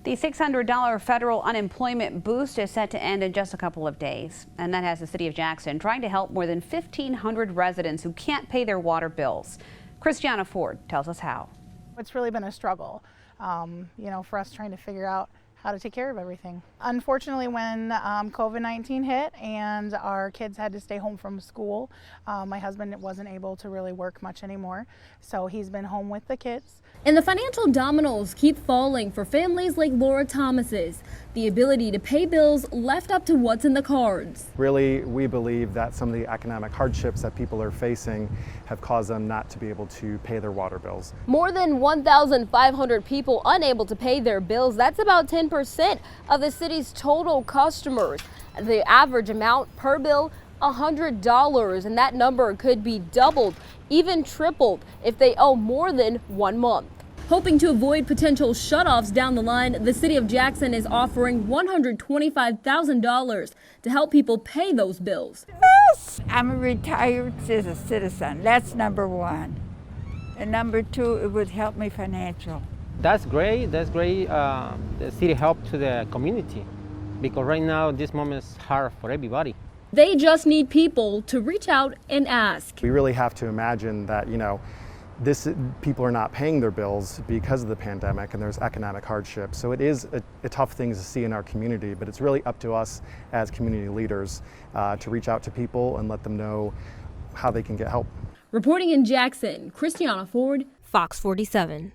The $600 federal unemployment boost is set to end in just a couple of days, and that has the city of Jackson trying to help more than 1,500 residents who can't pay their water bills. Christiana Ford tells us how. It's really been a struggle, for us trying to figure out how to take care of everything. Unfortunately, when COVID-19 hit and our kids had to stay home from school, my husband wasn't able to really work much anymore, so he's been home with the kids. And the financial dominoes keep falling for families like Laura Thomas's. The ability to pay bills left up to what's in the cards. Really, we believe that some of the economic hardships that people are facing have caused them not to be able to pay their water bills. More than 1,500 people unable to pay their bills. That's about 10% of the city's total customers. The average amount per bill, $100, and that number could be doubled, even tripled, if they owe more than 1 month. Hoping to avoid potential shutoffs down the line, the city of Jackson is offering $125,000 to help people pay those bills. Yes, I'm a retired citizen. That's number one. And number two, it would help me financial. That's great. That's great. The city help to the community because right now this moment is hard for everybody. They just need people to reach out and ask. We really have to imagine that, people are not paying their bills because of the pandemic and there's economic hardship. So it is a tough thing to see in our community, but it's really up to us as community leaders to reach out to people and let them know how they can get help. Reporting in Jackson, Christiana Ford, Fox 47.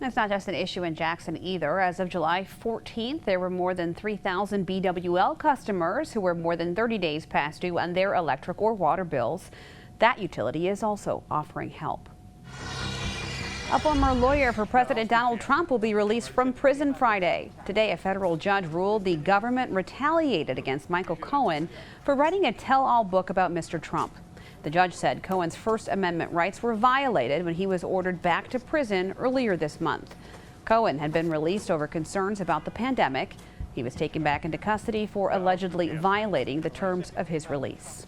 It's not just an issue in Jackson either. As of July 14th, there were more than 3,000 BWL customers who were more than 30 days past due on their electric or water bills. That utility is also offering help. A former lawyer for President Donald Trump will be released from prison Friday. Today, a federal judge ruled the government retaliated against Michael Cohen for writing a tell-all book about Mr. Trump. The judge said Cohen's First Amendment rights were violated when he was ordered back to prison earlier this month. Cohen had been released over concerns about the pandemic. He was taken back into custody for allegedly violating the terms of his release.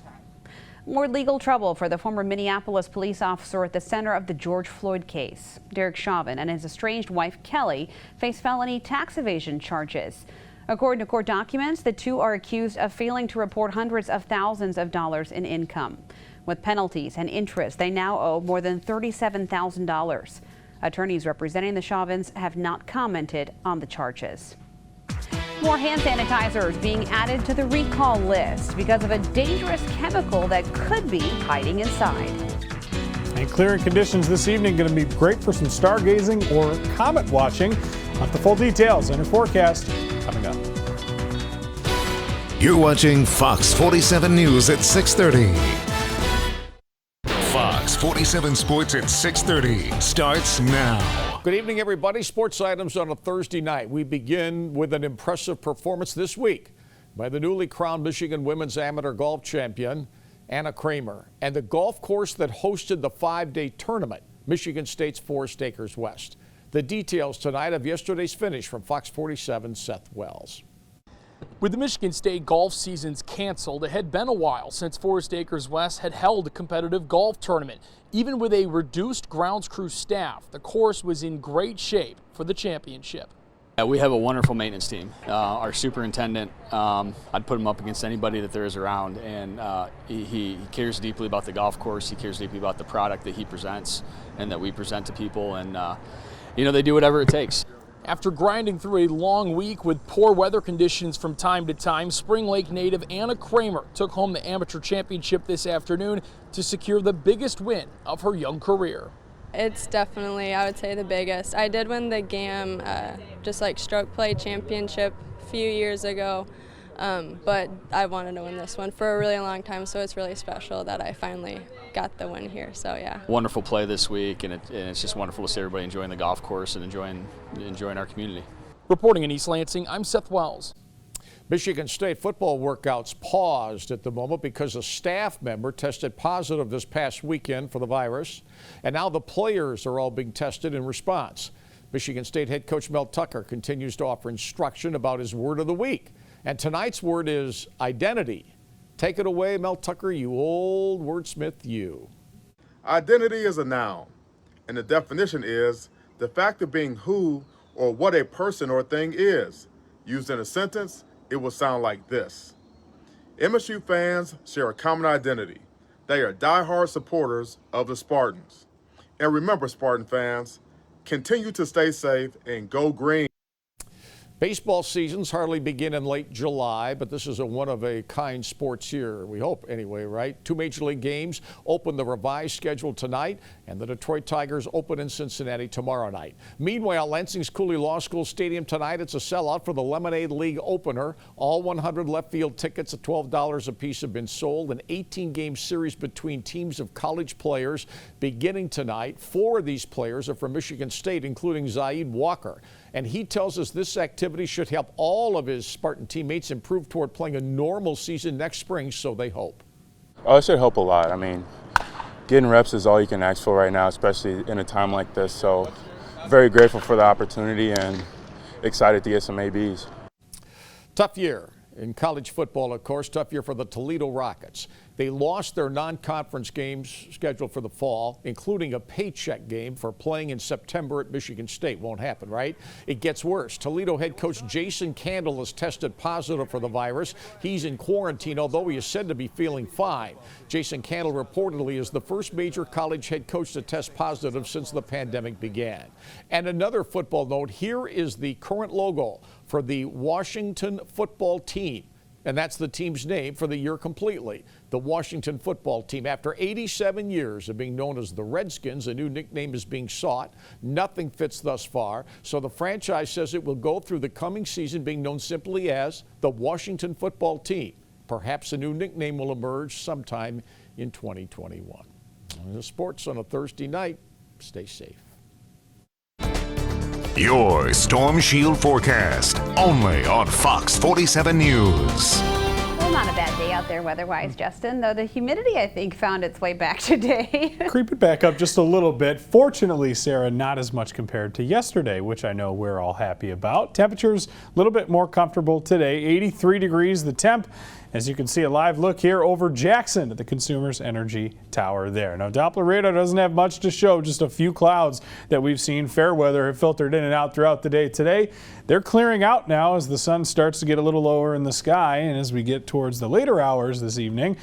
More legal trouble for the former Minneapolis police officer at the center of the George Floyd case. Derek Chauvin and his estranged wife Kelly face felony tax evasion charges. According to court documents, the two are accused of failing to report hundreds of thousands of dollars in income. With penalties and interest, they now owe more than $37,000. Attorneys representing the Chauvins have not commented on the charges. More hand sanitizers being added to the recall list because of a dangerous chemical that could be hiding inside. And clearing conditions this evening going to be great for some stargazing or comet watching. Have the full details and a forecast coming up. You're watching Fox 47 News at 6:30. Fox 47 Sports at 6:30 starts now. Good evening, everybody. Sports items on a Thursday night. We begin with an impressive performance this week by the newly crowned Michigan Women's Amateur Golf Champion, Anna Kramer, and the golf course that hosted the 5-day tournament, Michigan State's Forest Acres West. The details tonight of yesterday's finish from Fox 47's Seth Wells. With the Michigan State golf seasons canceled, it had been a while since Forest Acres West had held a competitive golf tournament. Even with a reduced grounds crew staff, the course was in great shape for the championship. Yeah, we have a wonderful maintenance team. Our superintendent, I'd put him up against anybody that there is around, and he cares deeply about the golf course. He cares deeply about the product that he presents and that we present to people, and they do whatever it takes. After grinding through a long week with poor weather conditions from time to time, Spring Lake native Anna Kramer took home the amateur championship this afternoon to secure the biggest win of her young career. It's definitely, I would say, the biggest. I did win the GAM stroke play championship a few years ago, but I wanted to win this one for a really long time, so it's really special that I finally got the win here, so yeah. Wonderful play this week, and it's just wonderful to see everybody enjoying the golf course and enjoying our community. Reporting in East Lansing, I'm Seth Wells. Michigan State football workouts paused at the moment because a staff member tested positive this past weekend for the virus, and now the players are all being tested in response. Michigan State head coach Mel Tucker continues to offer instruction about his word of the week, and tonight's word is identity. Take it away, Mel Tucker, you old wordsmith, you. Identity is a noun, and the definition is the fact of being who or what a person or thing is. Used in a sentence, it will sound like this. MSU fans share a common identity. They are diehard supporters of the Spartans. And remember, Spartan fans, continue to stay safe and go green. Baseball seasons hardly begin in late July, but this is a one-of-a-kind sports year, we hope anyway, right? 2 Major League games open the revised schedule tonight, and the Detroit Tigers open in Cincinnati tomorrow night. Meanwhile, Lansing's Cooley Law School Stadium tonight, it's a sellout for the Lemonade League opener. All 100 left field tickets at $12 a piece have been sold. An 18-game series between teams of college players beginning tonight. 4 of these players are from Michigan State, including Zaid Walker. And he tells us this activity should help all of his Spartan teammates improve toward playing a normal season next spring, so they hope. Oh, it should help a lot. I mean, getting reps is all you can ask for right now, especially in a time like this. So very grateful for the opportunity and excited to get some ABs. Tough year in college football, of course. Tough year for the Toledo Rockets. They lost their non-conference games scheduled for the fall, including a paycheck game for playing in September at Michigan State. Won't happen, right? It gets worse. Toledo head coach Jason Candle has tested positive for the virus. He's in quarantine, although he is said to be feeling fine. Jason Candle reportedly is the first major college head coach to test positive since the pandemic began. And another football note, here is the current logo for the Washington football team. And that's the team's name for the year completely. The Washington football team. After 87 years of being known as the Redskins, a new nickname is being sought. Nothing fits thus far. So the franchise says it will go through the coming season being known simply as the Washington football team. Perhaps a new nickname will emerge sometime in 2021. The sports on a Thursday night. Stay safe. Your Storm Shield forecast, only on Fox 47 News. Well, not a bad day out there weather-wise, Justin, though the humidity, I think, found its way back today. Creep it back up just a little bit. Fortunately, Sarah, not as much compared to yesterday, which I know we're all happy about. Temperatures a little bit more comfortable today, 83 degrees the temp. As you can see, a live look here over Jackson at the Consumers Energy Tower there. Now, Doppler radar doesn't have much to show, just a few clouds that we've seen. Fair weather have filtered in and out throughout the day today. They're clearing out now as the sun starts to get a little lower in the sky, and as we get towards the later hours this evening,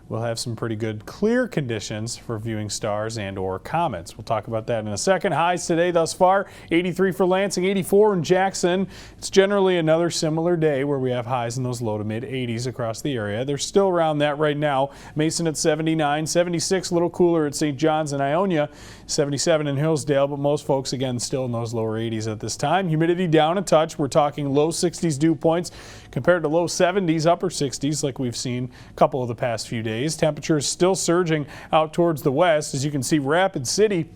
we'll have some pretty good clear conditions for viewing stars and or comets. We'll talk about that in a second. Highs today thus far, 83 for Lansing, 84 in Jackson. It's generally another similar day where we have highs in those low to mid 80s across the area. They're still around that right now. Mason at 79, 76, a little cooler at St. John's and Ionia, 77 in Hillsdale, but most folks again still in those lower 80s at this time. Humidity down a touch. We're talking low 60s dew points compared to low 70s, upper 60s like we've seen a couple of the past few days. Temperatures still surging out towards the west. As you can see, Rapid City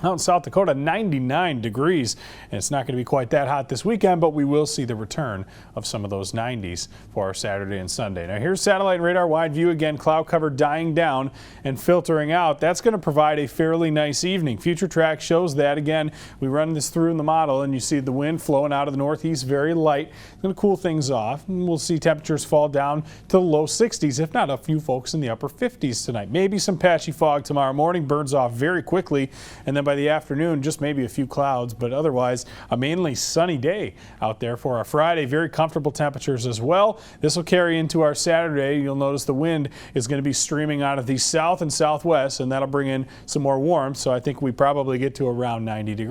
out in South Dakota, 99 degrees. And it's not going to be quite that hot this weekend, but we will see the return of some of those 90s for our Saturday and Sunday. Now here's satellite radar wide view again, cloud cover dying down and filtering out. That's going to provide a fairly nice evening. Future track shows that. Again, we run this through in the model and you see the wind flowing out of the northeast, very light. It's going to cool things off. And we'll see temperatures fall down to the low 60s, if not a few folks in the upper 50s tonight. Maybe some patchy fog tomorrow morning, burns off very quickly, and then by the afternoon, just maybe a few clouds, but otherwise a mainly sunny day out there for our Friday. Very comfortable temperatures as well. This will carry into our Saturday. You'll notice the wind is going to be streaming out of the south and southwest, and that'll bring in some more warmth. So I think we probably get to around 90 degrees.